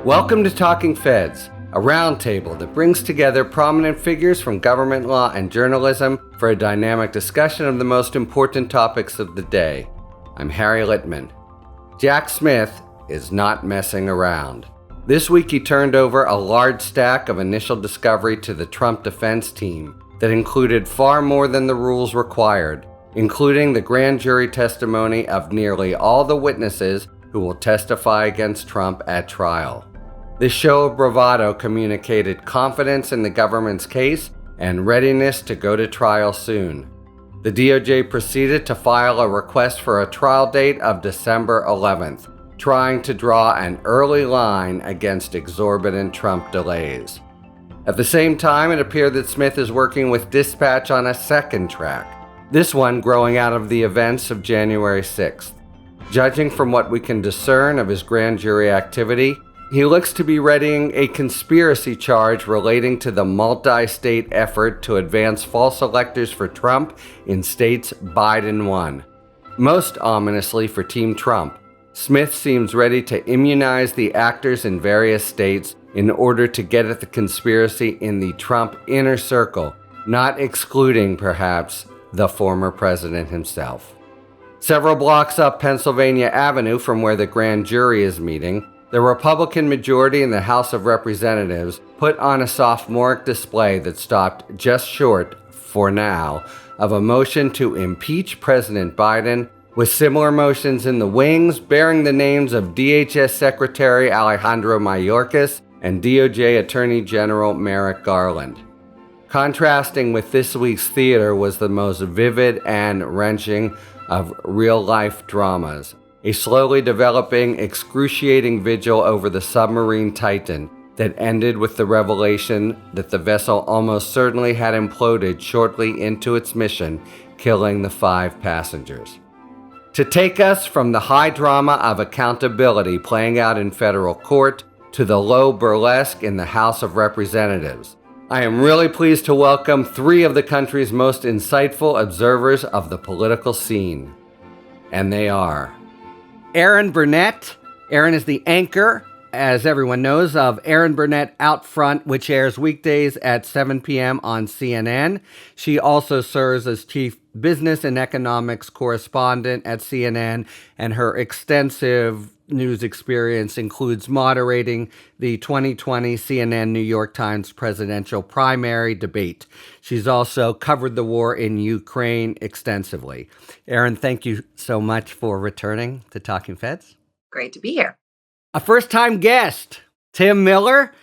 Welcome to Talking Feds, a roundtable that brings together prominent figures from government law and journalism for a dynamic discussion of the most important topics of the day. I'm Harry Littman. Jack Smith is not messing around. This week he turned over a large stack of initial discovery to the Trump defense team that included far more than the rules required, including the grand jury testimony of nearly all the witnesses who will testify against Trump at trial. This show of bravado communicated confidence in the government's case and readiness to go to trial soon. The DOJ proceeded to file a request for a trial date of December 11th, trying to draw an early line against exorbitant Trump delays. At the same time, it appeared that Smith is working with Dispatch on a second track, this one growing out of the events of January 6th. Judging from what we can discern of his grand jury activity, he looks to be readying a conspiracy charge relating to the multi-state effort to advance false electors for Trump in states Biden won. Most ominously for Team Trump, Smith seems ready to immunize the actors in various states in order to get at the conspiracy in the Trump inner circle, not excluding, perhaps, the former president himself. Several blocks up Pennsylvania Avenue from where the grand jury is meeting, the Republican majority in the House of Representatives put on a sophomoric display that stopped just short, for now, of a motion to impeach President Biden, with similar motions in the wings bearing the names of DHS Secretary Alejandro Mayorkas and DOJ Attorney General Merrick Garland. Contrasting with this week's theater was the most vivid and wrenching of real-life dramas, a slowly developing, excruciating vigil over the submarine Titan that ended with the revelation that the vessel almost certainly had imploded shortly into its mission, killing the 5 passengers. To take us from the high drama of accountability playing out in federal court to the low burlesque in the House of Representatives, I am really pleased to welcome 3 of the country's most insightful observers of the political scene. And they are Erin Burnett. Erin is the anchor, as everyone knows, of Erin Burnett Out Front, which airs weekdays at 7 p.m. on CNN. She also serves as chief business and economics correspondent at CNN, and her extensive news experience includes moderating the 2020 CNN New York Times presidential primary debate. She's also covered the war in Ukraine extensively. Erin, thank you so much for returning to Talking Feds. Great to be here. A first-time guest, Tim Miller.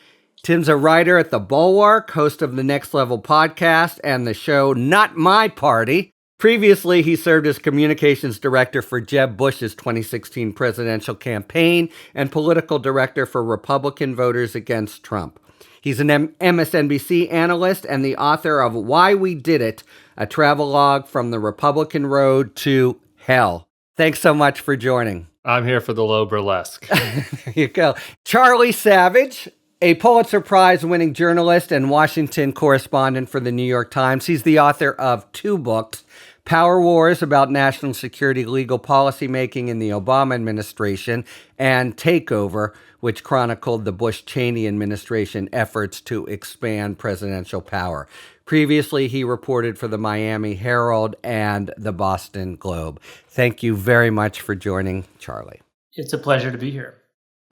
Tim's a writer at The Bulwark, host of the Next Level podcast and the show Not My Party. Previously, he served as communications director for Jeb Bush's 2016 presidential campaign and political director for Republican Voters Against Trump. He's an MSNBC analyst and the author of Why We Did It, a travelogue from the Republican road to hell. Thanks so much for joining. I'm here for the low burlesque. There you go. Charlie Savage, a Pulitzer Prize-winning journalist and Washington correspondent for the New York Times. He's the author of 2 books, Power Wars about national security legal policymaking in the Obama administration, and Takeover, which chronicled the Bush-Cheney administration efforts to expand presidential power. Previously, he reported for the Miami Herald and the Boston Globe. Thank you very much for joining, Charlie. It's a pleasure to be here.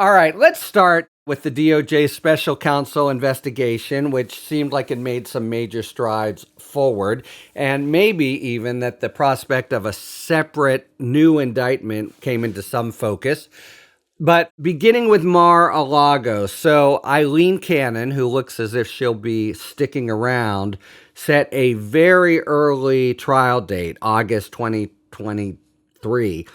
All right, let's start with the DOJ special counsel investigation, which seemed like it made some major strides forward, and maybe even that the prospect of a separate new indictment came into some focus. But beginning with Mar-a-Lago, so Eileen Cannon, who looks as if she'll be sticking around, set a very early trial date, August 2023.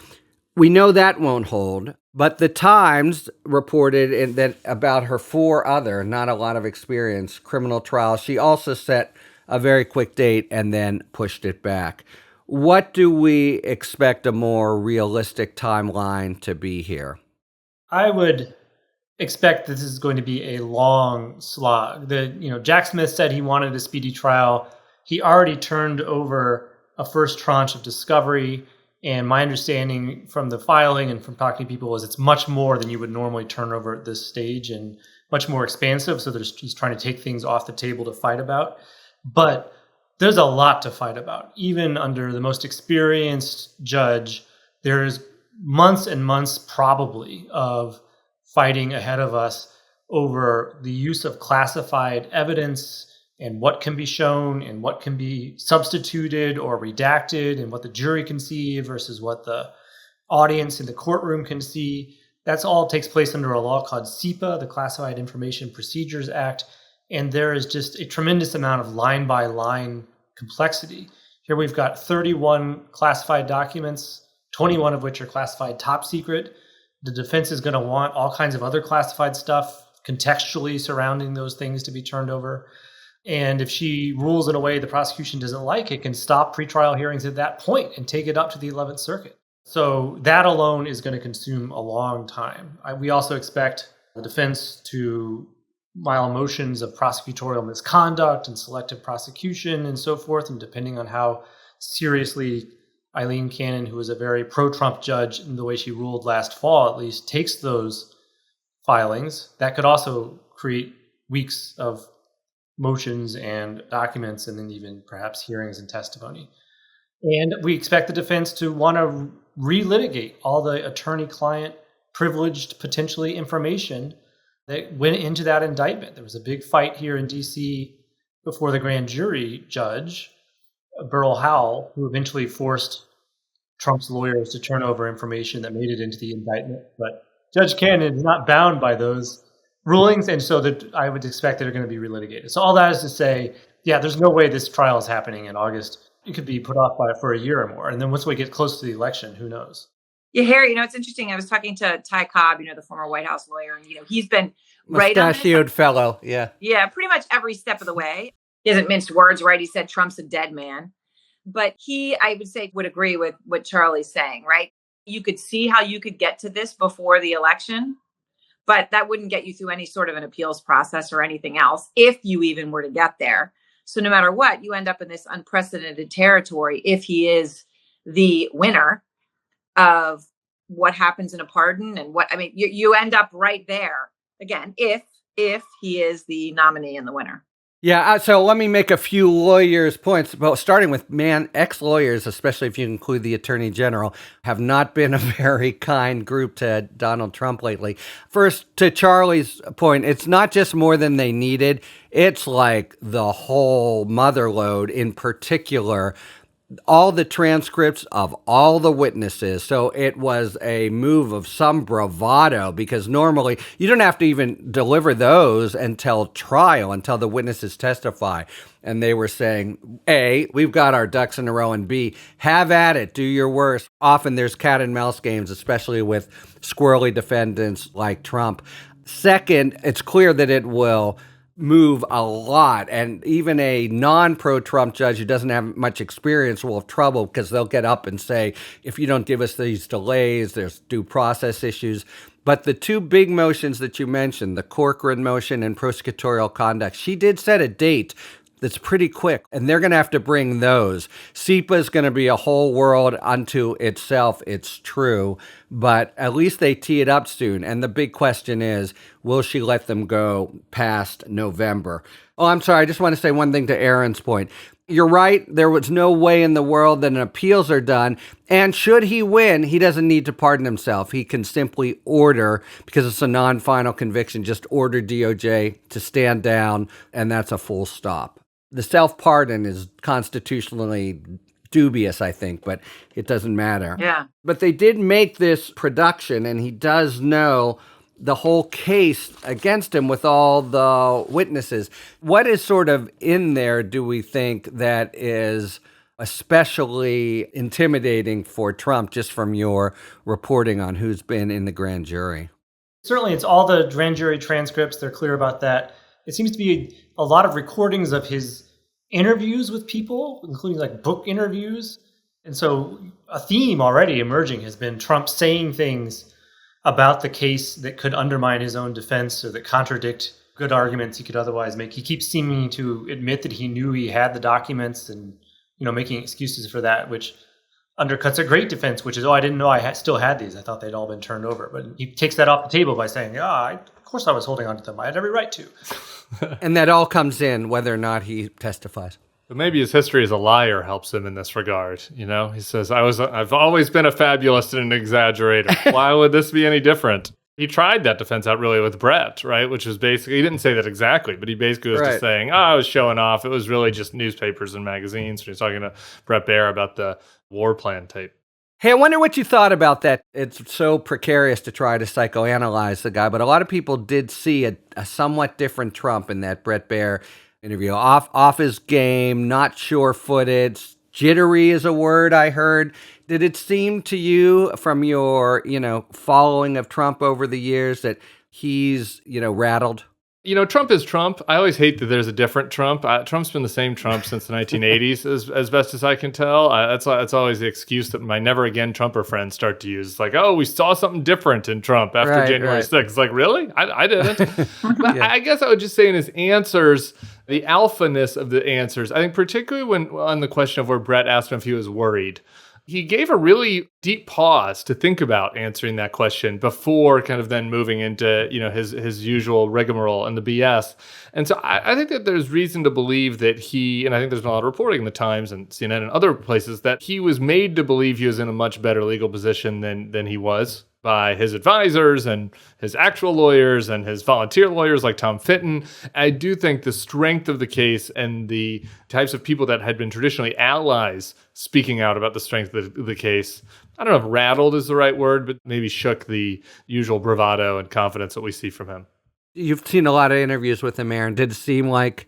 We know that won't hold, but the Times reported that about her 4 other, not a lot of experience, criminal trials. She also set a very quick date and then pushed it back. What do we expect a more realistic timeline to be here? I would expect this is going to be a long slog. Jack Smith said he wanted a speedy trial. He already turned over a first tranche of discovery And my understanding from the filing and from talking to people is it's much more than you would normally turn over at this stage and much more expansive. So he's trying to take things off the table to fight about. But there's a lot to fight about. Even under the most experienced judge, there's months and months probably of fighting ahead of us over the use of classified evidence and what can be shown and what can be substituted or redacted and what the jury can see versus what the audience in the courtroom can see. That's all takes place under a law called CIPA, the Classified Information Procedures Act. And there is just a tremendous amount of line by line complexity. Here we've got 31 classified documents, 21 of which are classified top secret. The defense is going to want all kinds of other classified stuff contextually surrounding those things to be turned over. And if she rules in a way the prosecution doesn't like, it can stop pretrial hearings at that point and take it up to the 11th Circuit. So that alone is going to consume a long time. We also expect the defense to file motions of prosecutorial misconduct and selective prosecution and so forth. And depending on how seriously Eileen Cannon, who was a very pro-Trump judge in the way she ruled last fall, at least takes those filings, that could also create weeks of motions and documents and then even perhaps hearings and testimony. And we expect the defense to want to relitigate all the attorney-client privileged, potentially, information that went into that indictment. There was a big fight here in D.C. before the grand jury judge, Beryl Howell, who eventually forced Trump's lawyers to turn over information that made it into the indictment. But Judge Cannon is not bound by those rulings, and so that I would expect they're going to be relitigated. So all that is to say, yeah, there's no way this trial is happening in August. It could be put off for a year or more. And then once we get close to the election, who knows? Yeah, Harry, it's interesting. I was talking to Ty Cobb, the former White House lawyer, and, he's been right on mustachioed fellow. Yeah. Yeah, pretty much every step of the way. He hasn't minced words, right? He said Trump's a dead man. But I would say, would agree with what Charlie's saying, right? You could see how you could get to this before the election, but that wouldn't get you through any sort of an appeals process or anything else if you even were to get there. So no matter what, you end up in this unprecedented territory if he is the winner of what happens in a pardon and you end up right there again if he is the nominee and the winner. Yeah, so let me make a few lawyers' points. Well, starting with, ex-lawyers, especially if you include the Attorney General, have not been a very kind group to Donald Trump lately. First, to Charlie's point, it's not just more than they needed. It's like the whole motherlode, in particular, all the transcripts of all the witnesses. So it was a move of some bravado, because normally you don't have to even deliver those until trial, until the witnesses testify. And they were saying, A, we've got our ducks in a row, and B, have at it, do your worst. Often there's cat and mouse games, especially with squirrely defendants like Trump. Second, it's clear that it will move a lot, and even a non-pro-Trump judge who doesn't have much experience will have trouble, because they'll get up and say, if you don't give us these delays, there's due process issues. But the two big motions that you mentioned, the Corcoran motion and prosecutorial conduct, she did set a date that's pretty quick, and they're going to have to bring those. CIPA is going to be a whole world unto itself, it's true, but at least they tee it up soon. And the big question is, will she let them go past November? Oh, I'm sorry, I just want to say one thing to Erin's point. You're right, there was no way in the world that an appeals are done, and should he win, he doesn't need to pardon himself. He can simply order, because it's a non-final conviction, just order DOJ to stand down, and that's a full stop. The self-pardon is constitutionally dubious, I think, but it doesn't matter. Yeah. But they did make this production, and he does know the whole case against him with all the witnesses. What is sort of in there, do we think, that is especially intimidating for Trump, just from your reporting on who's been in the grand jury? Certainly, it's all the grand jury transcripts. They're clear about that. It seems to be a lot of recordings of his interviews with people, including like book interviews. And so a theme already emerging has been Trump saying things about the case that could undermine his own defense or that contradict good arguments he could otherwise make. He keeps seeming to admit that he knew he had the documents and, making excuses for that, which undercuts a great defense, which is, I didn't know I still had these. I thought they'd all been turned over. But he takes that off the table by saying, of course I was holding on to them. I had every right to. And that all comes in whether or not he testifies. But maybe his history as a liar helps him in this regard. He says, I've always been a fabulist and an exaggerator. Why would this be any different? He tried that defense out really with Brett, right? Which was basically, he didn't say that exactly, but he basically was just saying, I was showing off. It was really just newspapers and magazines. He was talking to Brett Baer about the war plan tape. Hey, I wonder what you thought about that. It's so precarious to try to psychoanalyze the guy, but a lot of people did see a somewhat different Trump in that Brett Baer interview. Off his game, not sure-footed, jittery is a word I heard. Did it seem to you from your, following of Trump over the years that he's, rattled? Trump is Trump. I always hate that there's a different Trump. Trump's been the same Trump since the 1980s, as best as I can tell. That's always the excuse that my never again Trumper friends start to use. It's like, we saw something different in Trump after January 6th. It's like, really? I didn't. But I guess I would just say in his answers, the alphaness of the answers, I think particularly when on the question of where Brett asked him if he was worried, he gave a really deep pause to think about answering that question before kind of then moving into, his usual rigmarole and the BS. And so I think that there's reason to believe that and I think there's been a lot of reporting in the Times and CNN and other places, that he was made to believe he was in a much better legal position than he was by his advisors and his actual lawyers and his volunteer lawyers like Tom Fitton. I do think the strength of the case and the types of people that had been traditionally allies speaking out about the strength of the case, I don't know if rattled is the right word, but maybe shook the usual bravado and confidence that we see from him. You've seen a lot of interviews with him, Erin. Did it seem like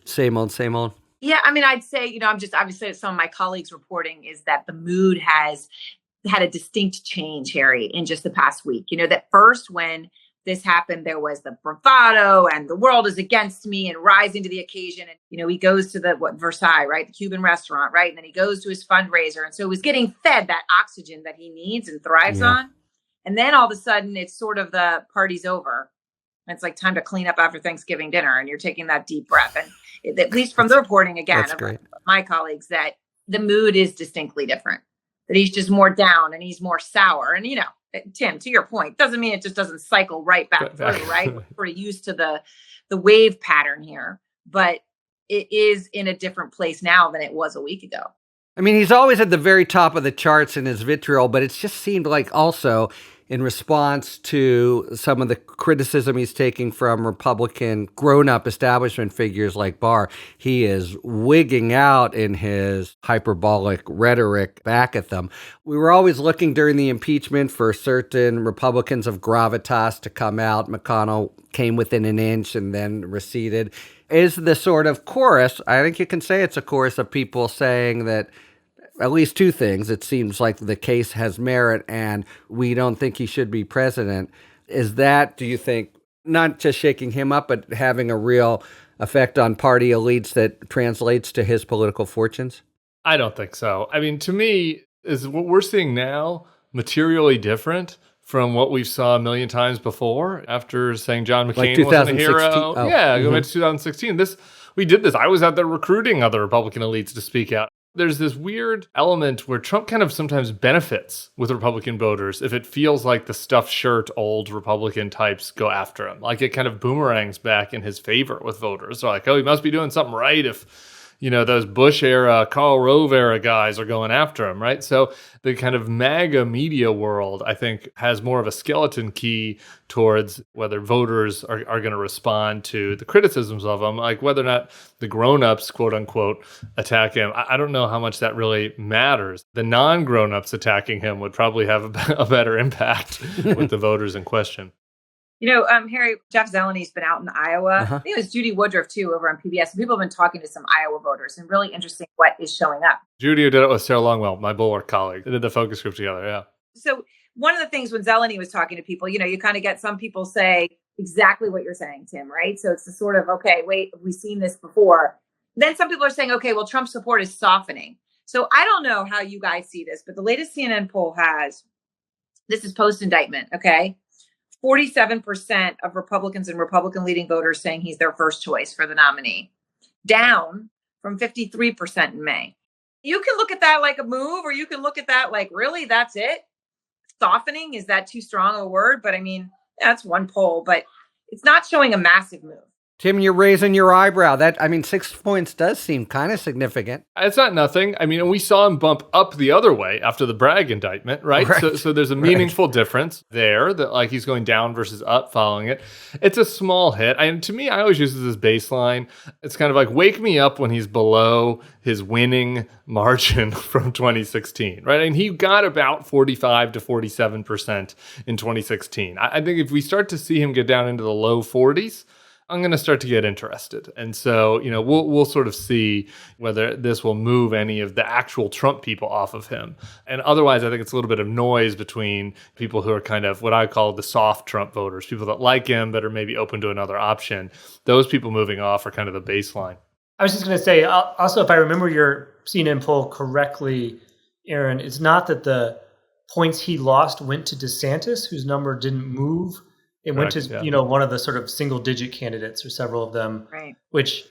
same old, same old? Yeah, I mean, I'd say, I'm just obviously some of my colleagues reporting is that the mood has had a distinct change, Harry, in just the past week. That first when this happened, there was the bravado and the world is against me and rising to the occasion. And, he goes to Versailles, right? The Cuban restaurant, right? And then he goes to his fundraiser. And so he was getting fed that oxygen that he needs and thrives on. And then all of a sudden it's sort of the party's over. It's like time to clean up after Thanksgiving dinner. And you're taking that deep breath. And at least from the reporting again of my colleagues, that the mood is distinctly different. That he's just more down and he's more sour. And, Tim, to your point, doesn't mean it just doesn't cycle right back through, right? We're used to the wave pattern here, but it is in a different place now than it was a week ago. I mean, he's always at the very top of the charts in his vitriol, but it's just seemed like also in response to some of the criticism he's taking from Republican grown-up establishment figures like Barr, he is wigging out in his hyperbolic rhetoric back at them. We were always looking during the impeachment for certain Republicans of gravitas to come out. McConnell came within an inch and then receded. Is the sort of chorus, I think you can say it's a chorus of people saying that at least two things. It seems like the case has merit and we don't think he should be president. Is that, do you think, not just shaking him up, but having a real effect on party elites that translates to his political fortunes? I don't think so. I mean, to me, is what we're seeing now materially different from what we saw a million times before after saying John McCain wasn't a hero? Oh. Go back to 2016. We did this. I was out there recruiting other Republican elites to speak out. There's this weird element where Trump kind of sometimes benefits with Republican voters if it feels like the stuffed shirt old Republican types go after him. Like it kind of boomerangs back in his favor with voters. They're like, he must be doing something right if, those Bush era, Karl Rove era guys are going after him, right? So the kind of MAGA media world, I think, has more of a skeleton key towards whether voters are going to respond to the criticisms of him, like whether or not the grown-ups, quote unquote, attack him. I don't know how much that really matters. The non-grown-ups attacking him would probably have a better impact with the voters in question. Harry, Jeff Zelany's been out in Iowa. I think it was Judy Woodruff, too, over on PBS. And people have been talking to some Iowa voters and really interesting what is showing up. Judy did it with Sarah Longwell, my Bulwark colleague. They did the focus group together, yeah. So one of the things when Zelany was talking to people, you kind of get some people say exactly what you're saying, Tim, right? So it's the sort of, okay, wait, we've seen this before. Then some people are saying, okay, well, Trump's support is softening. So I don't know how you guys see this, but the latest CNN poll has, this is post-indictment, okay? 47% of Republicans and Republican leading voters saying he's their first choice for the nominee, down from 53% in May. You can look at that like a move, or you can look at that like, really, that's it? Softening, is that too strong a word? But I mean, that's one poll, but it's not showing a massive move. Tim, you're raising your eyebrow. 6 points does seem kind of significant. It's not nothing. I mean, we saw him bump up the other way after the Bragg indictment, right? So there's a meaningful difference there that like he's going down versus up following it. It's a small hit. And to me, I always use this as baseline. It's kind of like wake me up when he's below his winning margin from 2016, right? And he got about 45 to 47% in 2016. I think if we start to see him get down into the low 40s, I'm going to start to get interested. And so, we'll sort of see whether this will move any of the actual Trump people off of him. And otherwise, I think it's a little bit of noise between people who are kind of what I call the soft Trump voters, people that like him but are maybe open to another option. Those people moving off are kind of the baseline. I was just going to say, also, if I remember your CNN poll correctly, Erin, it's not that the points he lost went to DeSantis, whose number didn't move. It went to, one of the sort of single-digit candidates, or several of them, right, which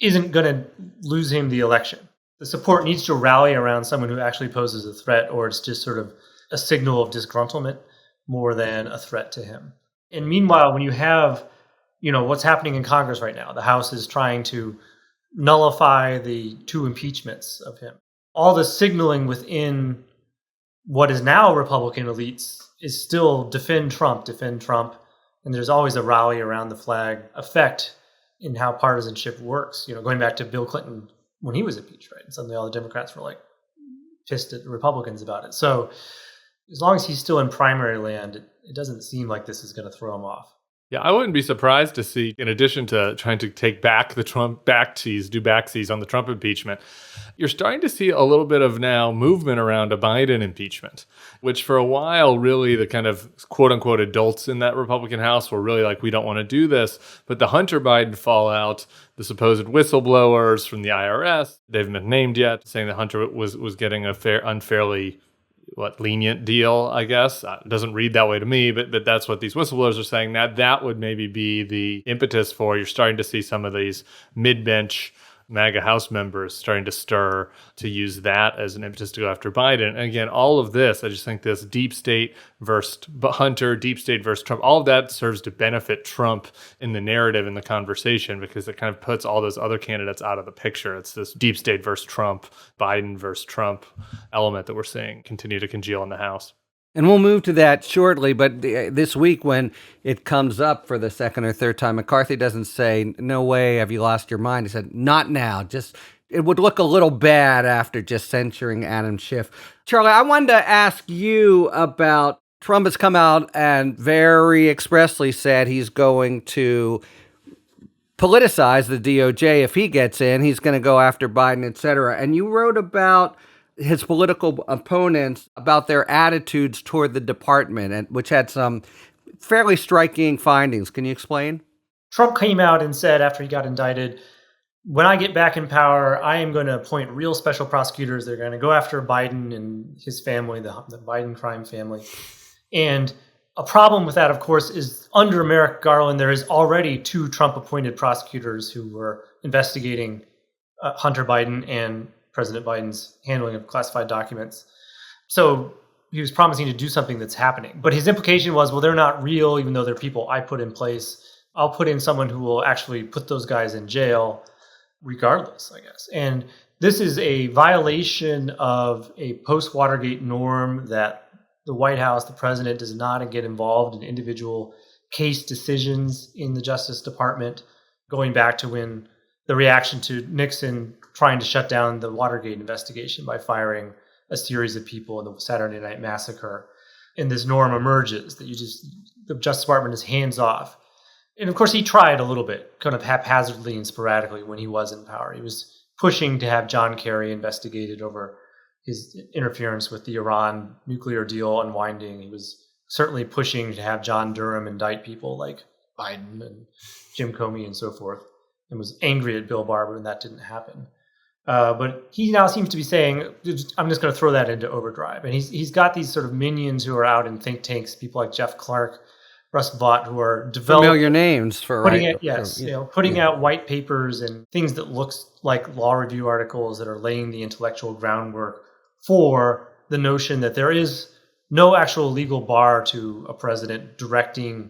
isn't going to lose him the election. The support needs to rally around someone who actually poses a threat, or it's just sort of a signal of disgruntlement more than a threat to him. And meanwhile, when you have, what's happening in Congress right now, the House is trying to nullify the 2 impeachments of him. All the signaling within what is now Republican elites is still defend Trump. And there's always a rally around the flag effect in how partisanship works. Going back to Bill Clinton when he was impeached, right? And suddenly all the Democrats were like pissed at the Republicans about it. So as long as he's still in primary land, it doesn't seem like this is going to throw him off. Yeah, I wouldn't be surprised to see, in addition to trying to take back the Trump backsies on the Trump impeachment, you're starting to see a little bit of now movement around a Biden impeachment, which for a while, really the kind of quote unquote adults in that Republican House were really like, we don't want to do this. But the Hunter Biden fallout, the supposed whistleblowers from the IRS, they haven't been named yet, saying that Hunter was getting a unfairly lenient deal, I guess. It doesn't read that way to me, but that's what these whistleblowers are saying. That would maybe be the impetus for, you're starting to see some of these mid-bench MAGA House members starting to stir to use that as an impetus to go after Biden. And again, all of this, I just think this deep state versus Hunter, deep state versus Trump, all of that serves to benefit Trump in the narrative, in the conversation, because it kind of puts all those other candidates out of the picture. It's this deep state versus Trump, Biden versus Trump element that we're seeing continue to congeal in the House. And we'll move to that shortly, but this week when it comes up for the second or third time, McCarthy doesn't say, no way, have you lost your mind? He said, not now. It would look a little bad after just censuring Adam Schiff. Charlie, I wanted to ask you about, Trump has come out and very expressly said he's going to politicize the DOJ. If he gets in, he's going to go after Biden, et cetera. And you wrote about his political opponents, about their attitudes toward the department, and which had some fairly striking findings. Can you explain? Trump came out and said after he got indicted, when I get back in power, I am going to appoint real special prosecutors. They're going to go after Biden and his family, the Biden crime family. And a problem with that, of course, is under Merrick Garland, there is already 2 Trump-appointed prosecutors who were investigating Hunter Biden and President Biden's handling of classified documents. So he was promising to do something that's happening. But his implication was, well, they're not real, even though they're people I put in place. I'll put in someone who will actually put those guys in jail regardless, I guess. And this is a violation of a post-Watergate norm that the White House, the president, does not get involved in individual case decisions in the Justice Department, going back to when the reaction to Nixon trying to shut down the Watergate investigation by firing a series of people in the Saturday Night Massacre. And this norm emerges that the Justice Department is hands off. And of course, he tried a little bit, kind of haphazardly and sporadically when he was in power. He was pushing to have John Kerry investigated over his interference with the Iran nuclear deal unwinding. He was certainly pushing to have John Durham indict people like Biden and Jim Comey and so forth, and was angry at Bill Barr when that didn't happen. But he now seems to be saying, I'm just going to throw that into overdrive. And he's got these sort of minions who are out in think tanks, people like Jeff Clark, Russ Vought, who are familiar names for putting out white papers and things that looks like law review articles that are laying the intellectual groundwork for the notion that there is no actual legal bar to a president directing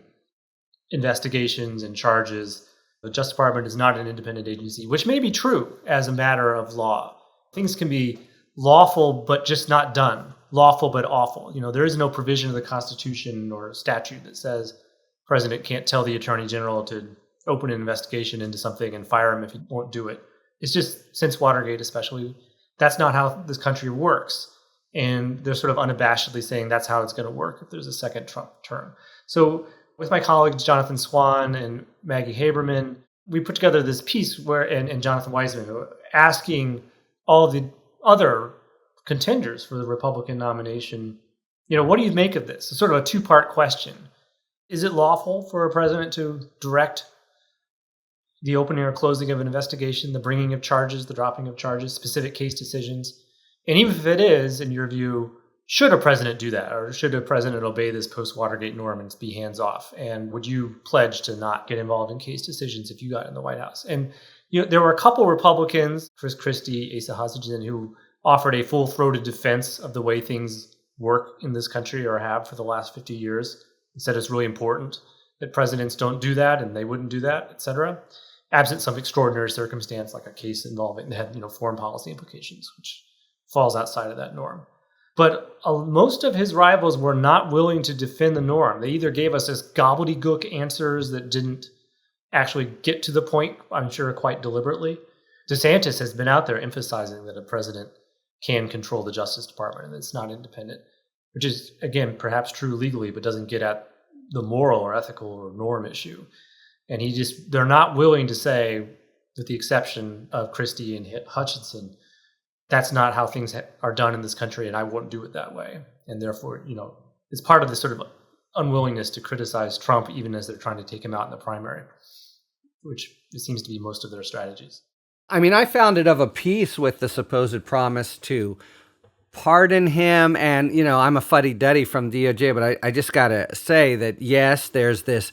investigations and charges. The Justice Department is not an independent agency, which may be true as a matter of law. Things can be lawful but just not done. Lawful but awful. There is no provision of the Constitution or statute that says the president can't tell the Attorney General to open an investigation into something and fire him if he won't do it. It's just, since Watergate especially, that's not how this country works. And they're sort of unabashedly saying that's how it's going to work if there's a second Trump term. So with my colleagues, Jonathan Swan and Maggie Haberman, we put together this piece and Jonathan Weissman, asking all of the other contenders for the Republican nomination, what do you make of this? It's sort of a two-part question. Is it lawful for a president to direct the opening or closing of an investigation, the bringing of charges, the dropping of charges, specific case decisions? And even if it is, in your view, should a president do that? Or should a president obey this post-Watergate norm and be hands-off? And would you pledge to not get involved in case decisions if you got in the White House? And there were a couple Republicans, Chris Christie, Asa Hutchinson, who offered a full-throated defense of the way things work in this country or have for the last 50 years. He said it's really important that presidents don't do that and they wouldn't do that, et cetera, absent some extraordinary circumstance like a case involving that had foreign policy implications, which falls outside of that norm. But most of his rivals were not willing to defend the norm. They either gave us this gobbledygook answers that didn't actually get to the point, I'm sure quite deliberately. DeSantis has been out there emphasizing that a president can control the Justice Department and it's not independent, which is, again, perhaps true legally, but doesn't get at the moral or ethical or norm issue. And they're not willing to say, with the exception of Christie and Hutchinson, that's not how things are done in this country and I won't do it that way. And therefore, it's part of this sort of unwillingness to criticize Trump even as they're trying to take him out in the primary, which it seems to be most of their strategies. I mean, I found it of a piece with the supposed promise to pardon him. And, I'm a fuddy-duddy from DOJ, but I just got to say that, yes, there's this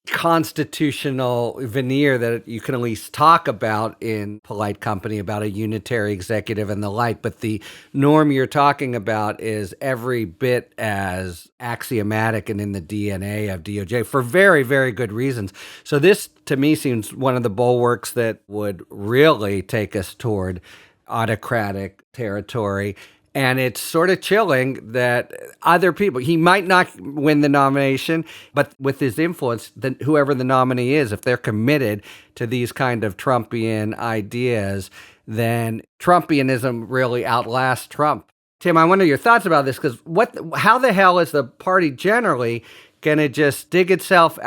constitutional veneer that you can at least talk about in polite company about a unitary executive and the like. But the norm you're talking about is every bit as axiomatic and in the DNA of DOJ for very, very good reasons. So this, to me, seems one of the bulwarks that would really take us toward autocratic territory. And it's sort of chilling that other people, he might not win the nomination, but with his influence, then whoever the nominee is, if they're committed to these kind of Trumpian ideas, then Trumpianism really outlasts Trump. Tim, I wonder your thoughts about this, because how the hell is the party generally going to just dig itself,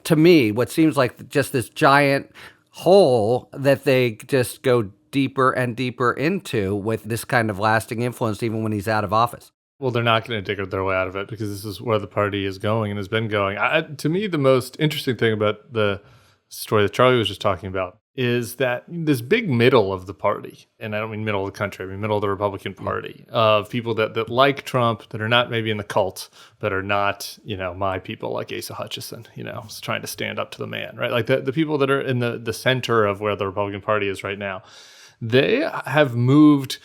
to me, what seems like just this giant hole that they just go deeper and deeper into with this kind of lasting influence, even when he's out of office? Well, they're not going to dig their way out of it because this is where the party is going and has been going. To me, the most interesting thing about the story that Charlie was just talking about is that this big middle of the party, and I don't mean middle of the country, I mean middle of the Republican Party, of people that like Trump, that are not maybe in the cult, but are not, my people like Asa Hutchinson, trying to stand up to the man, right? Like the people that are in the center of where the Republican Party is right now, they have moved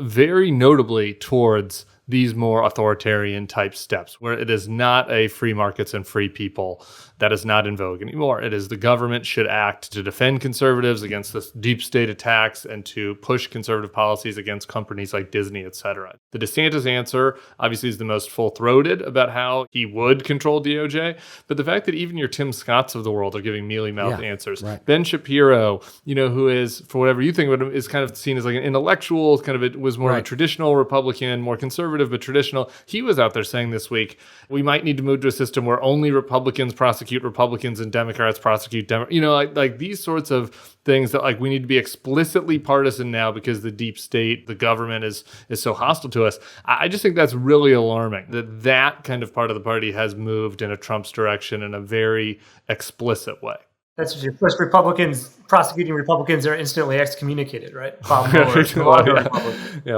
very notably towards these more authoritarian type steps where it is not a free markets and free people that is not in vogue anymore. It is the government should act to defend conservatives against this deep state attacks and to push conservative policies against companies like Disney, et cetera. The DeSantis answer obviously is the most full-throated about how he would control DOJ, but the fact that even your Tim Scotts of the world are giving mealy-mouthed answers. Right. Ben Shapiro, who is, for whatever you think of him, is kind of seen as like an intellectual, it was more of a traditional Republican, more conservative, but traditional. He was out there saying this week, we might need to move to a system where only Republicans prosecute Republicans and Democrats prosecute Democrats. Like these sorts of things that we need to be explicitly partisan now because the deep state, the government is so hostile to us. I just think that's really alarming that kind of part of the party has moved in a Trump's direction in a very explicit way. That's your first Republicans prosecuting Republicans are instantly excommunicated, right? Bob Mueller,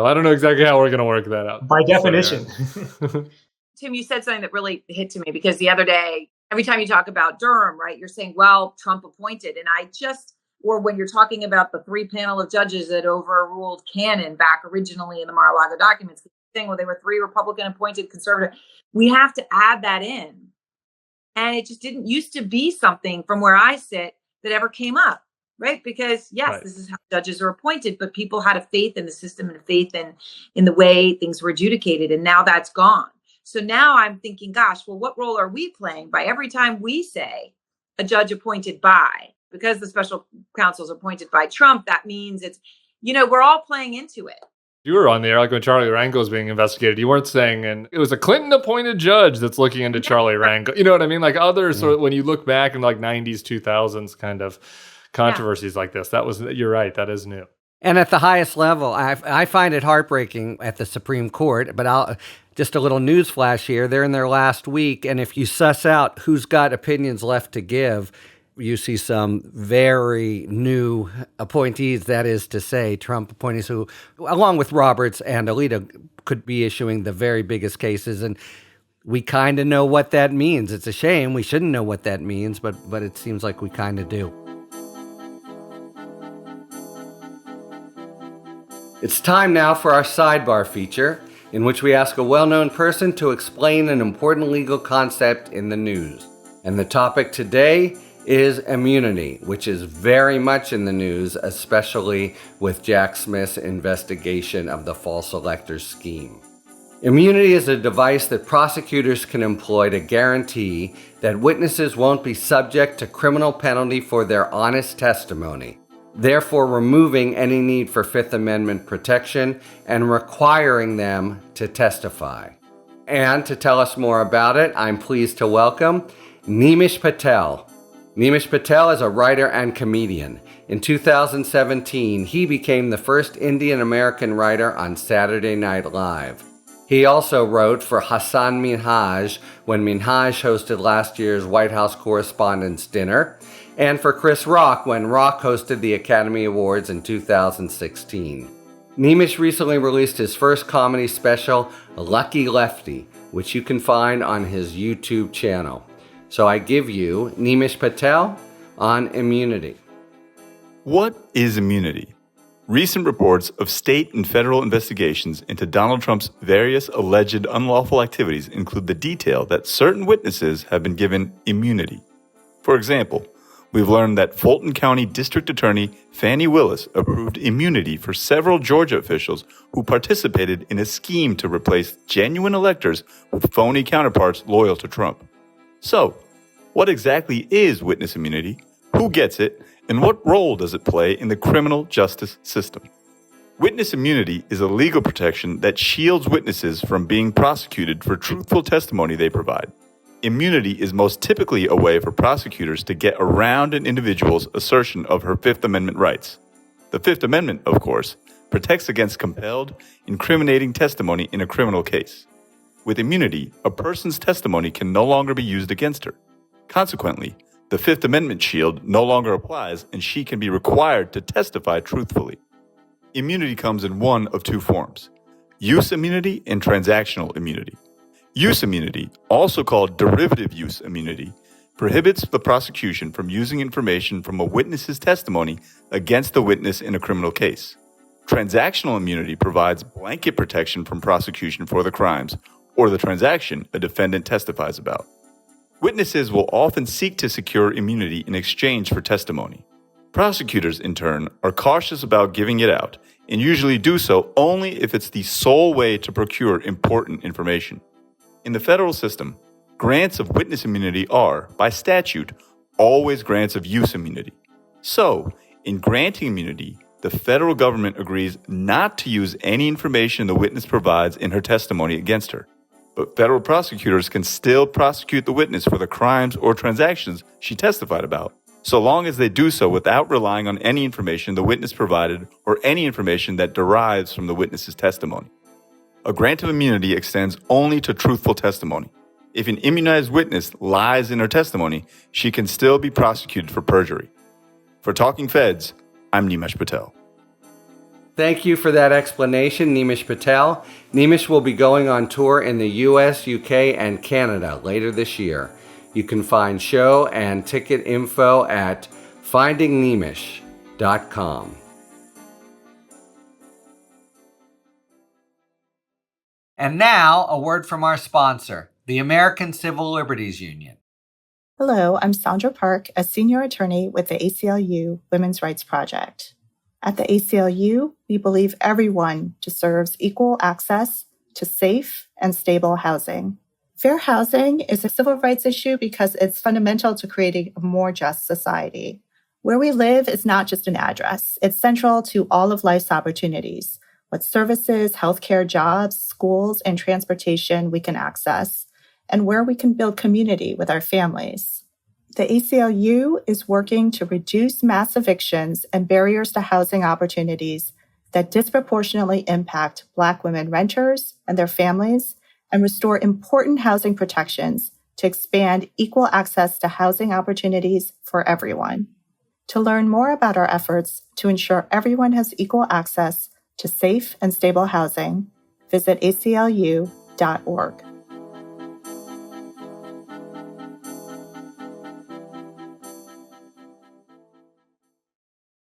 I don't know exactly how we're going to work that out. By definition. Tim, you said something that really hit to me, because the other day, every time you talk about Durham, right, you're saying, well, Trump appointed. And or when you're talking about the 3 panel of judges that overruled Cannon back originally in the Mar-a-Lago documents, the thing where they were 3 Republican appointed conservative, we have to add that in. And it just didn't used to be something from where I sit that ever came up, right? Because yes, right, this is how judges are appointed, but people had a faith in the system and a faith in the way things were adjudicated. And now that's gone. So now I'm thinking, gosh, well, what role are we playing by every time we say a judge appointed by, because the special counsel is appointed by Trump, that means it's, we're all playing into it. You were on the air, like when Charlie Rangel was being investigated. You weren't saying, and it was a Clinton-appointed judge that's looking into Charlie Rangel. You know what I mean? Like others, sort of, when you look back in like 90s, 2000s kind of controversies like this, you're right, that is new. And at the highest level, I find it heartbreaking at the Supreme Court, but just a little news flash here. They're in their last week, and if you suss out who's got opinions left to give, you see some very new appointees, that is to say, Trump appointees who, along with Roberts and Alito, could be issuing the very biggest cases. And we kind of know what that means. It's a shame. We shouldn't know what that means, but it seems like we kind of do. It's time now for our sidebar feature, in which we ask a well-known person to explain an important legal concept in the news. And the topic today is immunity, which is very much in the news, especially with Jack Smith's investigation of the false electors scheme. Immunity is a device that prosecutors can employ to guarantee that witnesses won't be subject to criminal penalty for their honest testimony, therefore removing any need for Fifth Amendment protection and requiring them to testify. And to tell us more about it, I'm pleased to welcome Neemish Patel. Neemish Patel is a writer and comedian. In 2017, he became the first Indian American writer on Saturday Night Live. He also wrote for Hassan Minhaj when Minhaj hosted last year's White House Correspondents' Dinner, and for Chris Rock when Rock hosted the Academy Awards in 2016. Neemish recently released his first comedy special, Lucky Lefty, which you can find on his YouTube channel. So I give you Neemish Patel on immunity. What is immunity? Recent reports of state and federal investigations into Donald Trump's various alleged unlawful activities include the detail that certain witnesses have been given immunity. For example, we've learned that Fulton County District Attorney Fani Willis approved immunity for several Georgia officials who participated in a scheme to replace genuine electors with phony counterparts loyal to Trump. So, what exactly is witness immunity? Who gets it? And what role does it play in the criminal justice system? Witness immunity is a legal protection that shields witnesses from being prosecuted for truthful testimony they provide. Immunity is most typically a way for prosecutors to get around an individual's assertion of her Fifth Amendment rights. The Fifth Amendment, of course, protects against compelled, incriminating testimony in a criminal case. With immunity, a person's testimony can no longer be used against her. Consequently, the Fifth Amendment shield no longer applies and she can be required to testify truthfully. Immunity comes in one of two forms: use immunity and transactional immunity. Use immunity, also called derivative use immunity, prohibits the prosecution from using information from a witness's testimony against the witness in a criminal case. Transactional immunity provides blanket protection from prosecution for the crimes or the transaction a defendant testifies about. Witnesses will often seek to secure immunity in exchange for testimony. Prosecutors, in turn, are cautious about giving it out and usually do so only if it's the sole way to procure important information. In the federal system, grants of witness immunity are, by statute, always grants of use immunity. So, in granting immunity, the federal government agrees not to use any information the witness provides in her testimony against her. But federal prosecutors can still prosecute the witness for the crimes or transactions she testified about, so long as they do so without relying on any information the witness provided or any information that derives from the witness's testimony. A grant of immunity extends only to truthful testimony. If an immunized witness lies in her testimony, she can still be prosecuted for perjury. For Talking Feds, I'm Neemish Patel. Thank you for that explanation, Nimish Patel. Nimish will be going on tour in the US, UK, and Canada later this year. You can find show and ticket info at findingnimish.com. And now, a word from our sponsor, the American Civil Liberties Union. Hello, I'm Sandra Park, a senior attorney with the ACLU Women's Rights Project. At the ACLU, we believe everyone deserves equal access to safe and stable housing. Fair housing is a civil rights issue because it's fundamental to creating a more just society. Where we live is not just an address. It's central to all of life's opportunities, what services, healthcare, jobs, schools, and transportation we can access, and where we can build community with our families. The ACLU is working to reduce mass evictions and barriers to housing opportunities that disproportionately impact Black women renters and their families, and restore important housing protections to expand equal access to housing opportunities for everyone. To learn more about our efforts to ensure everyone has equal access to safe and stable housing, visit aclu.org.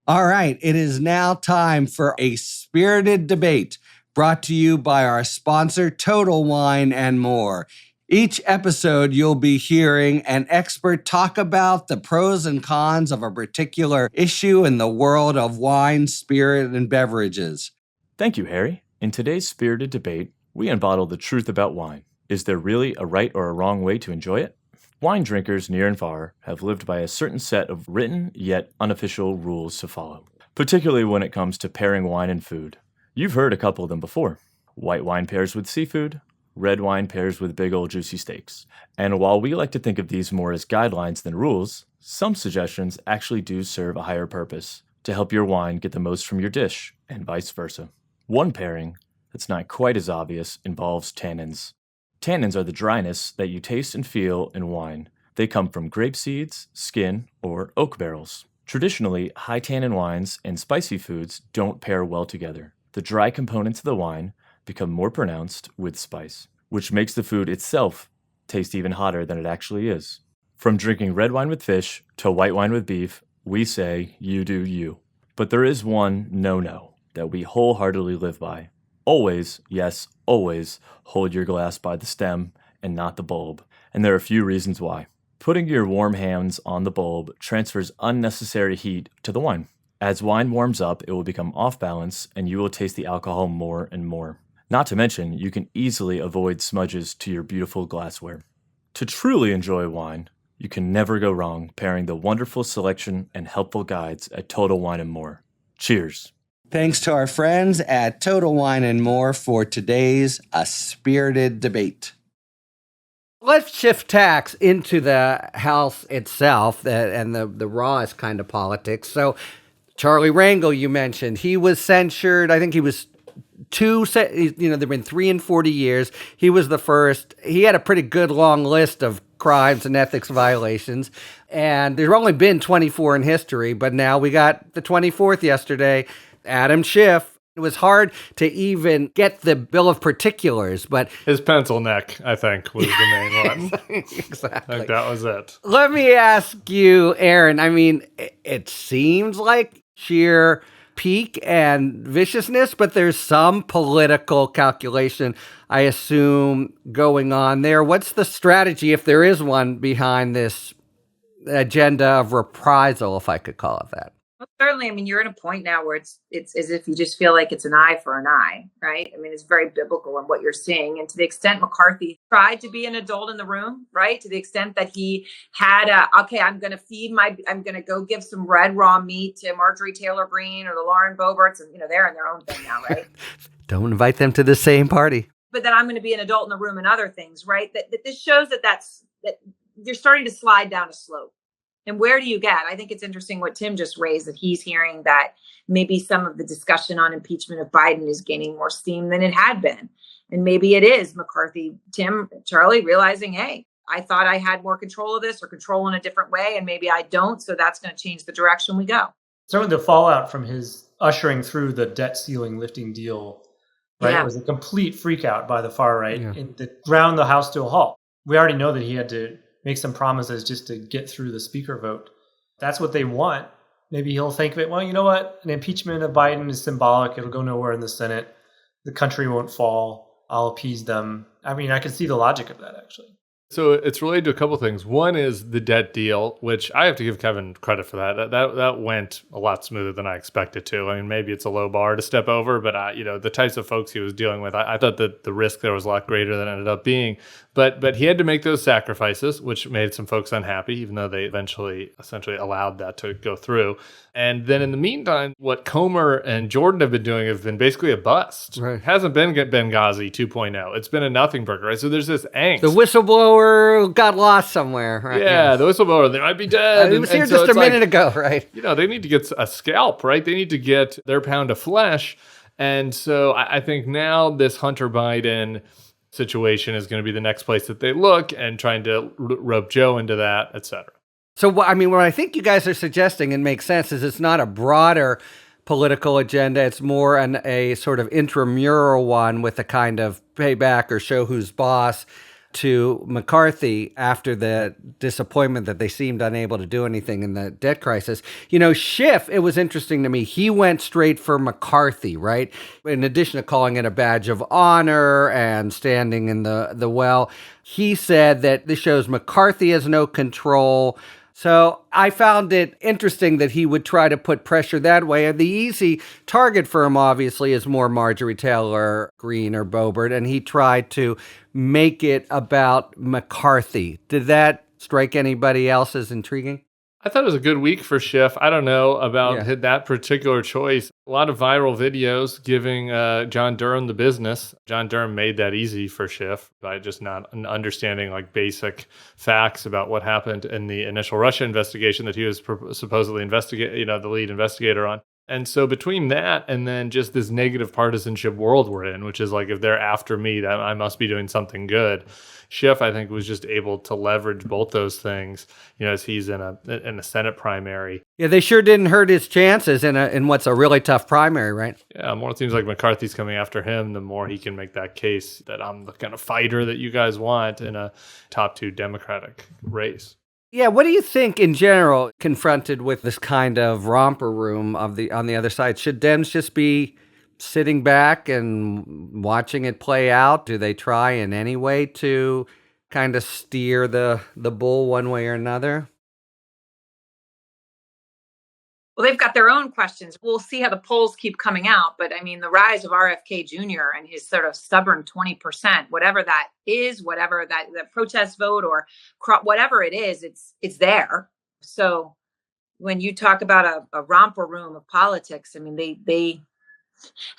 All right, it is now time for a spirited debate brought to you by our sponsor, Total Wine and More. Each episode, you'll be hearing an expert talk about the pros and cons of a particular issue in the world of wine, spirit, and beverages. Thank you, Harry. In today's spirited debate, we unbottle the truth about wine. Is there really a right or a wrong way to enjoy it? Wine drinkers near and far have lived by a certain set of written yet unofficial rules to follow, particularly when it comes to pairing wine and food. You've heard a couple of them before. White wine pairs with seafood, red wine pairs with big old juicy steaks. And while we like to think of these more as guidelines than rules, some suggestions actually do serve a higher purpose, to help your wine get the most from your dish, and vice versa. One pairing that's not quite as obvious involves tannins. Tannins are the dryness that you taste and feel in wine. They come from grape seeds, skin, or oak barrels. Traditionally, high tannin wines and spicy foods don't pair well together. The dry components of the wine become more pronounced with spice, which makes the food itself taste even hotter than it actually is. From drinking red wine with fish to white wine with beef, we say you do you. But there is one no-no that we wholeheartedly live by. Always, yes, always, hold your glass by the stem and not the bulb. And there are a few reasons why. Putting your warm hands on the bulb transfers unnecessary heat to the wine. As wine warms up, it will become off balance and you will taste the alcohol more and more. Not to mention, you can easily avoid smudges to your beautiful glassware. To truly enjoy wine, you can never go wrong pairing the wonderful selection and helpful guides at Total Wine and More. Cheers. Thanks to our friends at Total Wine and More for today's A Spirited Debate. Let's shift tacks into the House itself and the rawest kind of politics. So Charlie Rangel, you mentioned, he was censured. I think he was there've been 3 in 40 years. He was the first. He had a pretty good long list of crimes and ethics violations. And there's only been 24 in history, but now we got the 24th yesterday. Adam Schiff. It was hard to even get the bill of particulars, but His pencil neck, I think, was the main one. exactly. I think that was it. Let me ask you, Erin, I mean, it seems like sheer peak and viciousness, but there's some political calculation, I assume, going on there. What's the strategy, if there is one, behind this agenda of reprisal, if I could call it that? Well, certainly, I mean, you're at a point now where it's as if you just feel like it's an eye for an eye, right? I mean, it's very biblical in what you're seeing. And to the extent McCarthy tried to be an adult in the room, right? To the extent that he had I'm going to go give some red raw meat to Marjorie Taylor Greene or the Lauren Boeberts, and, they're in their own thing now, right? Don't invite them to the same party. But then I'm going to be an adult in the room and other things, right? That this shows that you're starting to slide down a slope. And where do you get? I think it's interesting what Tim just raised, that he's hearing that maybe some of the discussion on impeachment of Biden is gaining more steam than it had been. And maybe it is McCarthy, Tim, Charlie realizing, hey, I thought I had more control of this or control in a different way, and maybe I don't. So that's going to change the direction we go. Certainly the fallout from his ushering through the debt ceiling lifting deal, right, Yeah. was a complete freak out by the far right Yeah. that ground the House to a halt. We already know that he had to make some promises just to get through the speaker vote. That's what they want. Maybe he'll think of it, well, you know what? An impeachment of Biden is symbolic. It'll go nowhere in the Senate. The country won't fall. I'll appease them. I mean, I can see the logic of that, actually. So it's related to a couple things. One is the debt deal, which I have to give Kevin credit for that. That went a lot smoother than I expected to. I mean, maybe it's a low bar to step over, but the types of folks he was dealing with, I thought that the risk there was a lot greater than it ended up being. But he had to make those sacrifices, which made some folks unhappy, even though they essentially allowed that to go through. And then in the meantime, what Comer and Jordan have been doing have been basically a bust. Right. It hasn't been Benghazi 2.0. It's been a nothing burger, right? So there's this angst. The whistleblower got lost somewhere, right? Yeah, the whistleblower, they might be dead. It was here just a minute ago, right? They need to get a scalp, right? They need to get their pound of flesh. And so I think now this Hunter Biden situation is going to be the next place that they look and trying to rope Joe into that, et cetera. So, what I think you guys are suggesting, and makes sense, is it's not a broader political agenda. It's more a sort of intramural one with a kind of payback or show who's boss to McCarthy after the disappointment that they seemed unable to do anything in the debt crisis. Schiff, it was interesting to me. He went straight for McCarthy, right? In addition to calling it a badge of honor and standing in the well, he said that this shows McCarthy has no control. So I found it interesting that he would try to put pressure that way. And the easy target for him, obviously, is more Marjorie Taylor Greene or Boebert, and he tried to make it about McCarthy. Did that strike anybody else as intriguing? I thought it was a good week for Schiff. I don't know about that particular choice. A lot of viral videos giving John Durham the business. John Durham made that easy for Schiff by just not understanding basic facts about what happened in the initial Russia investigation that he was supposedly the lead investigator on. And so between that and then just this negative partisanship world we're in, which is if they're after me, that I must be doing something good. Schiff, I think, was just able to leverage both those things, as he's in a Senate primary. Yeah, they sure didn't hurt his chances in what's a really tough primary, right? Yeah, more it seems like McCarthy's coming after him, the more he can make that case that I'm the kind of fighter that you guys want in a top two Democratic race. Yeah, what do you think in general, confronted with this kind of romper room on the other side? Should Dems just be sitting back and watching it play out? Do they try in any way to kind of steer the bull one way or another? Well, they've got their own questions. We'll see how the polls keep coming out. But I mean, the rise of RFK Jr. and his sort of stubborn 20%, whatever that is, whatever that protest vote or whatever it is, it's there. So when you talk about a romper room of politics, I mean, they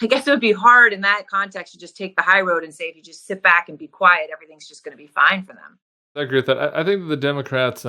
I guess it would be hard in that context to just take the high road and say, if you just sit back and be quiet, everything's just going to be fine for them. I agree with that. I think that the Democrats,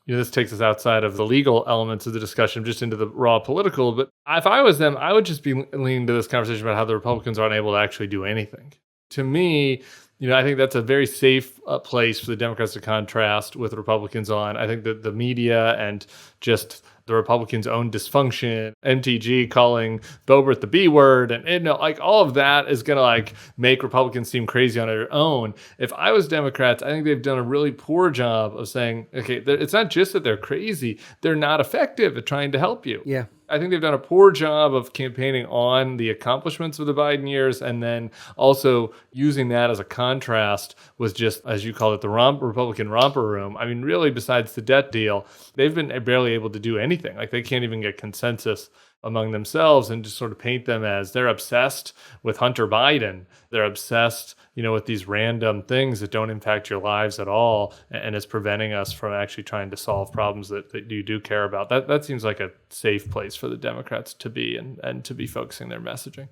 this takes us outside of the legal elements of the discussion, just into the raw political. But if I was them, I would just be leaning to this conversation about how the Republicans aren't able to actually do anything. To me, I think that's a very safe place for the Democrats to contrast with Republicans on. I think that the media and just the Republicans' own dysfunction, MTG calling Boebert the B word, and all of that is going to make Republicans seem crazy on their own. If I was Democrats, I think they've done a really poor job of saying, okay, it's not just that they're crazy, they're not effective at trying to help you. Yeah. I think they've done a poor job of campaigning on the accomplishments of the Biden years and then also using that as a contrast with just, as you call it, the Republican romper room. I mean, really, besides the debt deal, they've been barely able to do anything. They can't even get consensus among themselves and just sort of paint them as they're obsessed with Hunter Biden. They're obsessed, with these random things that don't impact your lives at all, and it's preventing us from actually trying to solve problems that you do care about. That seems like a safe place for the Democrats to be and to be focusing their messaging.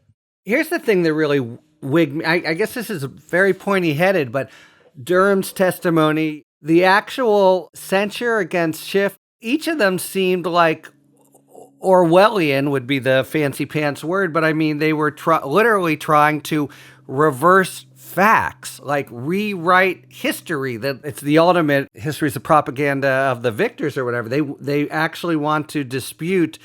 Here's the thing that really wigged me. I guess this is very pointy-headed, but Durham's testimony, the actual censure against Schiff, each of them seemed like Orwellian would be the fancy pants word, but I mean, they were literally trying to reverse facts, rewrite history, that it's the ultimate history is the propaganda of the victors or whatever. They actually want to dispute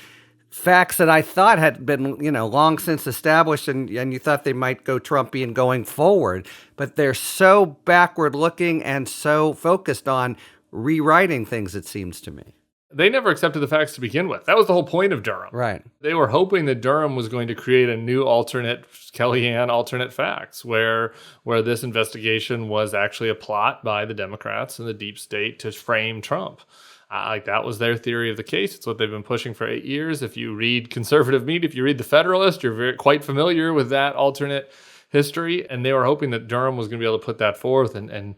facts that I thought had been, long since established, and you thought they might go Trumpian going forward. But they're so backward looking and so focused on rewriting things, it seems to me. They never accepted the facts to begin with. That was the whole point of Durham. Right. They were hoping that Durham was going to create a new alternate facts where this investigation was actually a plot by the Democrats and the deep state to frame Trump. That was their theory of the case. It's what they've been pushing for 8 years. If you read conservative media, if you read The Federalist, you're quite familiar with that alternate history. And they were hoping that Durham was going to be able to put that forth, and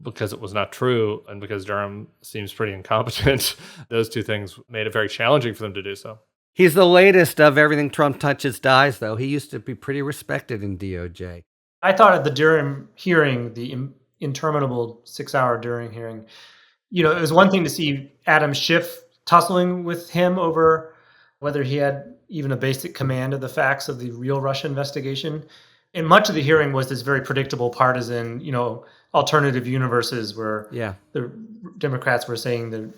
because it was not true, and because Durham seems pretty incompetent, those two things made it very challenging for them to do so. He's the latest of everything Trump touches dies, though. He used to be pretty respected in DOJ. I thought at the Durham hearing, the interminable 6-hour Durham hearing, it was one thing to see Adam Schiff tussling with him over whether he had even a basic command of the facts of the real Russia investigation. And much of the hearing was this very predictable partisan, alternative universes where the Democrats were saying the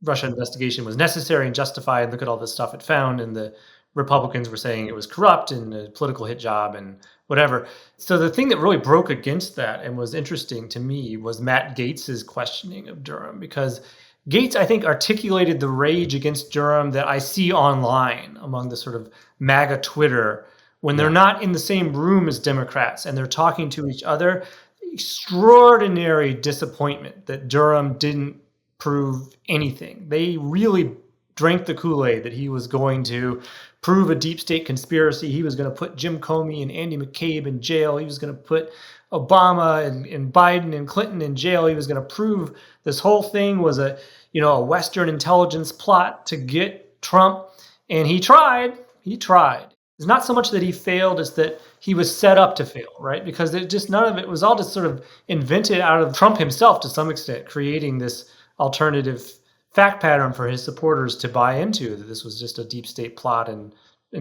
Russia investigation was necessary and justified. Look at all the stuff it found. And the Republicans were saying it was corrupt and a political hit job and whatever. So the thing that really broke against that and was interesting to me was Matt Gaetz's questioning of Durham, because Gaetz, I think, articulated the rage against Durham that I see online among the sort of MAGA Twitter when they're not in the same room as Democrats and they're talking to each other. Extraordinary disappointment that Durham didn't prove anything. They really drank the Kool-Aid that he was going to prove a deep state conspiracy. He was going to put Jim Comey and Andy McCabe in jail. He was going to put Obama and Biden and Clinton in jail. He was going to prove this whole thing was a Western intelligence plot to get Trump. And he tried. It's not so much that he failed as that he was set up to fail, right? Because none of it was all just sort of invented out of Trump himself to some extent, creating this alternative fact pattern for his supporters to buy into, that this was just a deep state plot and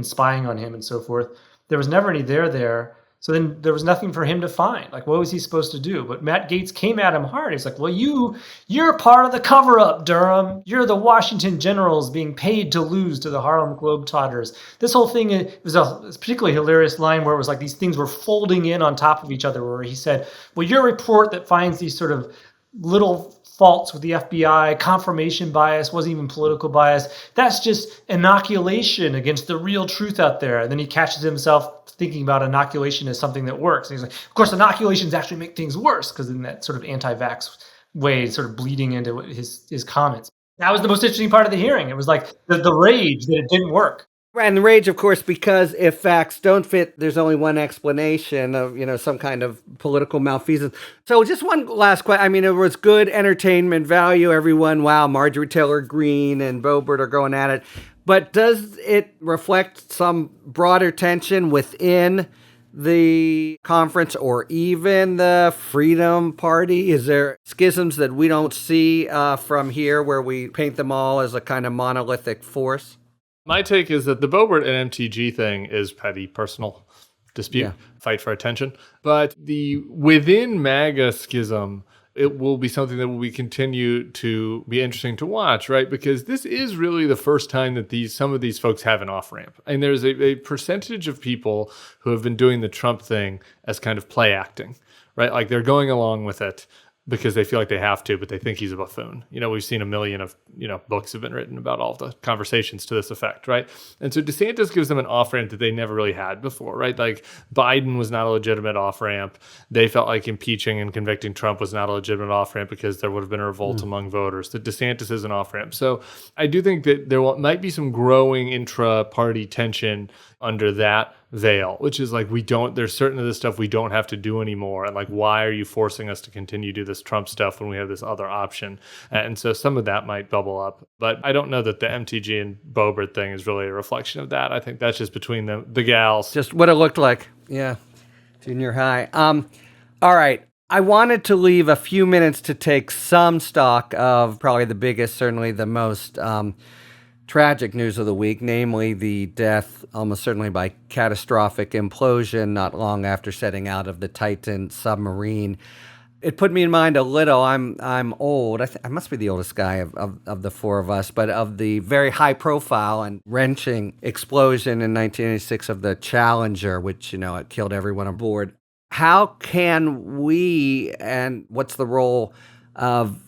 spying on him and so forth. There was never any there. So then there was nothing for him to find. Like, what was he supposed to do? But Matt Gaetz came at him hard. He's like, well, you're part of the cover-up, Durham. You're the Washington Generals being paid to lose to the Harlem Globetrotters. This whole thing, it was a particularly hilarious line where it was like these things were folding in on top of each other, where he said, well, your report that finds these sort of little faults with the FBI, confirmation bias, wasn't even political bias. That's just inoculation against the real truth out there. And then he catches himself thinking about inoculation as something that works. And he's like, of course, inoculations actually make things worse, because in that sort of anti-vax way, sort of bleeding into his comments. That was the most interesting part of the hearing. It was like the rage that it didn't work. And the rage, of course, because if facts don't fit, there's only one explanation of, some kind of political malfeasance. So just one last question. I mean, it was good entertainment value. Everyone, wow, Marjorie Taylor Greene and Boebert are going at it. But does it reflect some broader tension within the conference or even the Freedom Party? Is there schisms that we don't see from here where we paint them all as a kind of monolithic force? My take is that the Boebert and MTG thing is petty personal dispute, fight for attention. But the within MAGA schism, it will be something that will continue to be interesting to watch, right? Because this is really the first time that some of these folks have an off-ramp. And there's a percentage of people who have been doing the Trump thing as kind of play acting, right? Like they're going along with it because they feel like they have to, but they think he's a buffoon. We've seen a million of, books have been written about all the conversations to this effect, right? And so DeSantis gives them an off-ramp that they never really had before, right? Like Biden was not a legitimate off-ramp. They felt like impeaching and convicting Trump was not a legitimate off-ramp because there would have been a revolt among voters. That DeSantis is an off-ramp. So I do think that there might be some growing intra-party tension under that veil, which is like, there's certain of this stuff we don't have to do anymore. And like, why are you forcing us to continue to do this Trump stuff when we have this other option? And so some of that might bubble up. But I don't know that the MTG and Boebert thing is really a reflection of that. I think that's just between the gals. Just what it looked like. Yeah. Junior high. All right. I wanted to leave a few minutes to take some stock of probably the biggest, certainly the most tragic news of the week, namely the death, almost certainly by catastrophic implosion not long after setting out of the Titan submarine. It put me in mind a little. I'm old. I must be the oldest guy of the four of us, but of the very high profile and wrenching explosion in 1986 of the Challenger, which, it killed everyone aboard. How can we, and what's the role of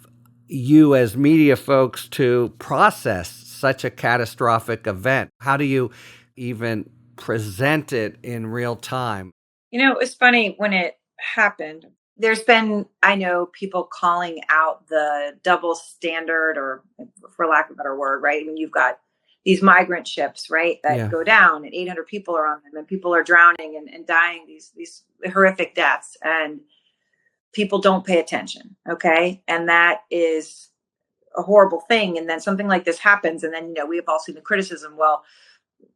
you as media folks to process such a catastrophic event? How do you even present it in real time? It was funny when it happened. There's been, I know, people calling out the double standard, or for lack of a better word, right? When you've got these migrant ships, right, that go down and 800 people are on them and people are drowning and dying, these horrific deaths, and people don't pay attention. Okay. And that is a horrible thing. And then something like this happens. And then, we've all seen the criticism. Well,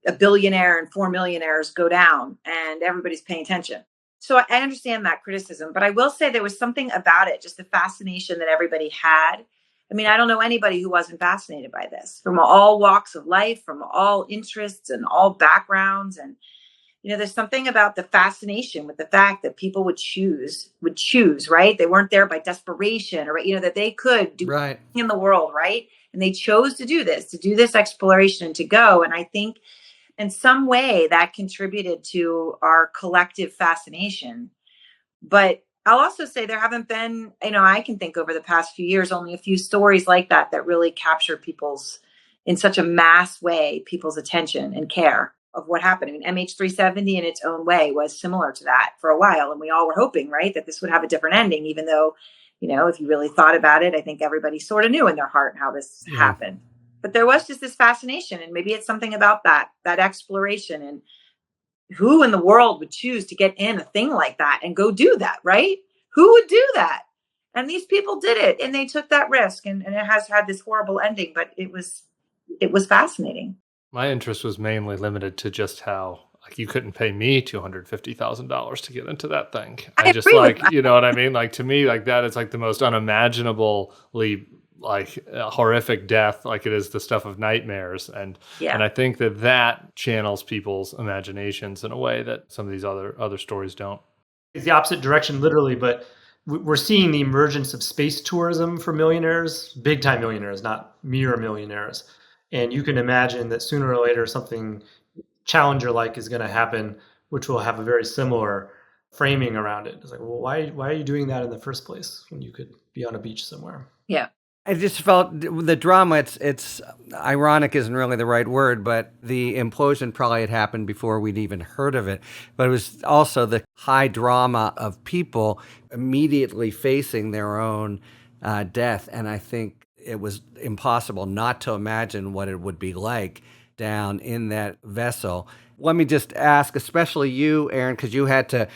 a billionaire and 4 millionaires go down and everybody's paying attention. So I understand that criticism, but I will say there was something about it, just the fascination that everybody had. I mean, I don't know anybody who wasn't fascinated by this, from all walks of life, from all interests and all backgrounds. And, there's something about the fascination with the fact that people would choose, right? They weren't there by desperation, or, that they could do right in the world, right? And they chose to do this exploration, to go. And I think in some way that contributed to our collective fascination. But I'll also say there haven't been, I can think over the past few years, only a few stories like that really captured in such a mass way, people's attention and care of what happened. I mean, MH370 in its own way was similar to that for a while. And we all were hoping, right, that this would have a different ending, even though, if you really thought about it, I think everybody sort of knew in their heart how this happened. But there was just this fascination, and maybe it's something about that exploration, and who in the world would choose to get in a thing like that and go do that, right? Who would do that? And these people did it, and they took that risk, and it has had this horrible ending, but it was fascinating. My interest was mainly limited to just how you couldn't pay me $250,000 to get into that thing. I just you know what I mean? To me, that is the most unimaginably horrific death, like it is the stuff of nightmares. And I think that channels people's imaginations in a way that some of these other stories don't. It's the opposite direction, literally, but we're seeing the emergence of space tourism for millionaires, big time millionaires, not mere millionaires. And you can imagine that sooner or later something Challenger-like is going to happen, which will have a very similar framing around it. It's well, why are you doing that in the first place when you could be on a beach somewhere? Yeah. I just felt the drama, it's ironic isn't really the right word, but the implosion probably had happened before we'd even heard of it. But it was also the high drama of people immediately facing their own death. And I think it was impossible not to imagine what it would be like down in that vessel. Let me just ask, especially you, Erin, because you had to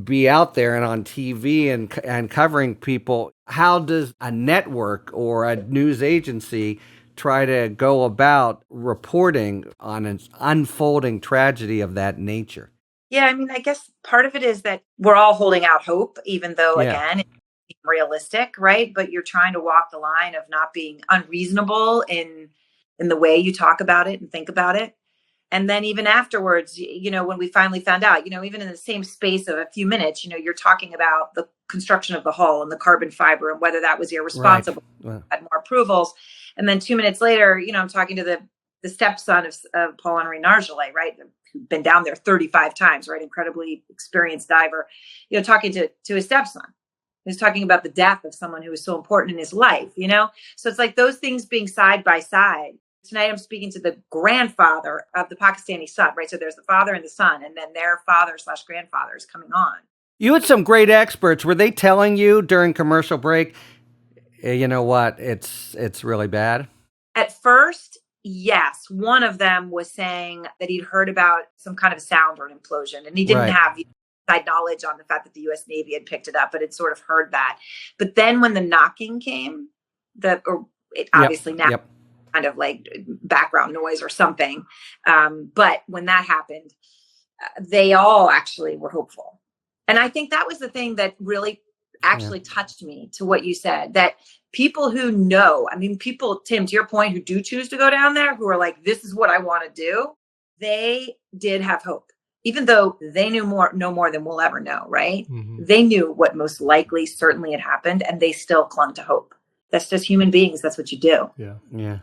be out there and on TV and covering people. How does a network or a news agency try to go about reporting on an unfolding tragedy of that nature? Yeah, I mean, I guess part of it is that we're all holding out hope, even though, again, it's realistic, right? But you're trying to walk the line of not being unreasonable in the way you talk about it and think about it. And then even afterwards, when we finally found out, even in the same space of a few minutes, you're talking about the construction of the hull and the carbon fiber and whether that was irresponsible, had more approvals. And then 2 minutes later, I'm talking to the stepson of Paul-Henri Nargeolet, right? Who'd been down there 35 times, right? Incredibly experienced diver, talking to his stepson. He's talking about the death of someone who was so important in his life, So it's like those things being side by side. Tonight, I'm speaking to the grandfather of the Pakistani son, right? So there's the father and the son, and then their father/grandfather is coming on. You had some great experts. Were they telling you during commercial break, you know what, it's really bad? At first, yes. One of them was saying that he'd heard about some kind of sound or an implosion, and he didn't have inside knowledge on the fact that the U.S. Navy had picked it up, but had sort of heard that. But then when the knocking came, obviously now kind of like background noise or something. But when that happened, they all actually were hopeful. And I think that was the thing that really actually touched me, to what you said, that people who know, people, Tim, to your point, who do choose to go down there, who are like, this is what I want to do, they did have hope. even though they know more than we'll ever know, right? Mm-hmm. They knew what most likely certainly had happened, and they still clung to hope. That's just human beings. That's what you do. Yeah.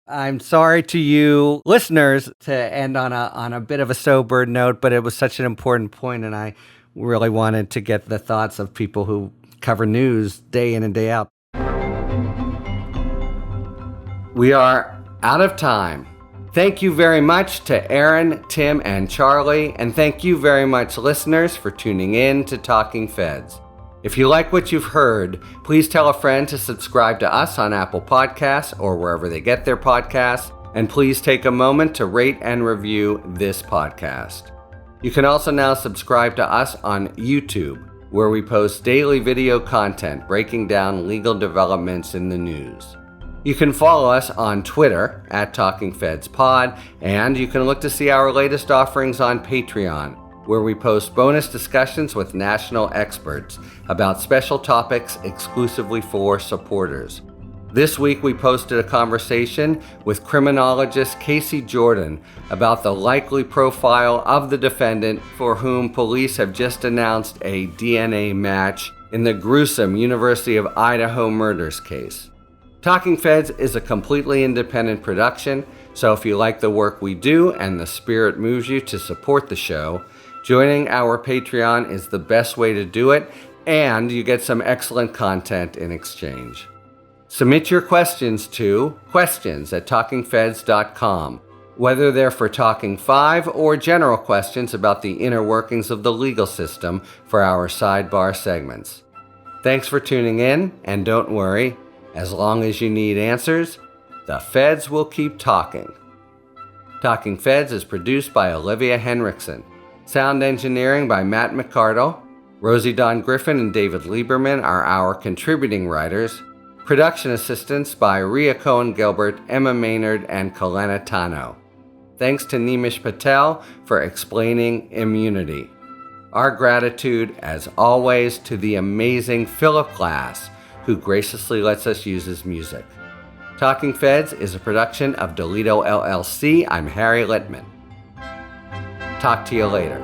I'm sorry to you listeners to end on a bit of a sober note, but it was such an important point, and I really wanted to get the thoughts of people who cover news day in and day out. We are out of time. Thank you very much to Erin, Tim, and Charlie, and thank you very much, listeners, for tuning in to Talking Feds. If you like what you've heard, please tell a friend to subscribe to us on Apple Podcasts or wherever they get their podcasts, and please take a moment to rate and review this podcast. You can also now subscribe to us on YouTube, where we post daily video content breaking down legal developments in the news. You can follow us on Twitter at TalkingFedsPod, and you can look to see our latest offerings on Patreon, where we post bonus discussions with national experts about special topics exclusively for supporters. This week we posted a conversation with criminologist Casey Jordan about the likely profile of the defendant for whom police have just announced a DNA match in the gruesome University of Idaho murders case. Talking Feds is a completely independent production, so if you like the work we do and the spirit moves you to support the show, joining our Patreon is the best way to do it, and you get some excellent content in exchange. Submit your questions to questions@talkingfeds.com, whether they're for Talking 5 or general questions about the inner workings of the legal system for our sidebar segments. Thanks for tuning in, and don't worry, as long as you need answers, the feds will keep talking. Talking Feds is produced by Olivia Henriksen. Sound engineering by Matt McCardle. Rosie Dawn Griffin and David Lieberman are our contributing writers. Production assistance by Rhea Cohen-Gilbert, Emma Maynard, and Kalena Tano. Thanks to Nimish Patel for explaining immunity. Our gratitude, as always, to the amazing Philip Glass, who graciously lets us use his music. Talking Feds is a production of Delito LLC. I'm Harry Littman. Talk to you later.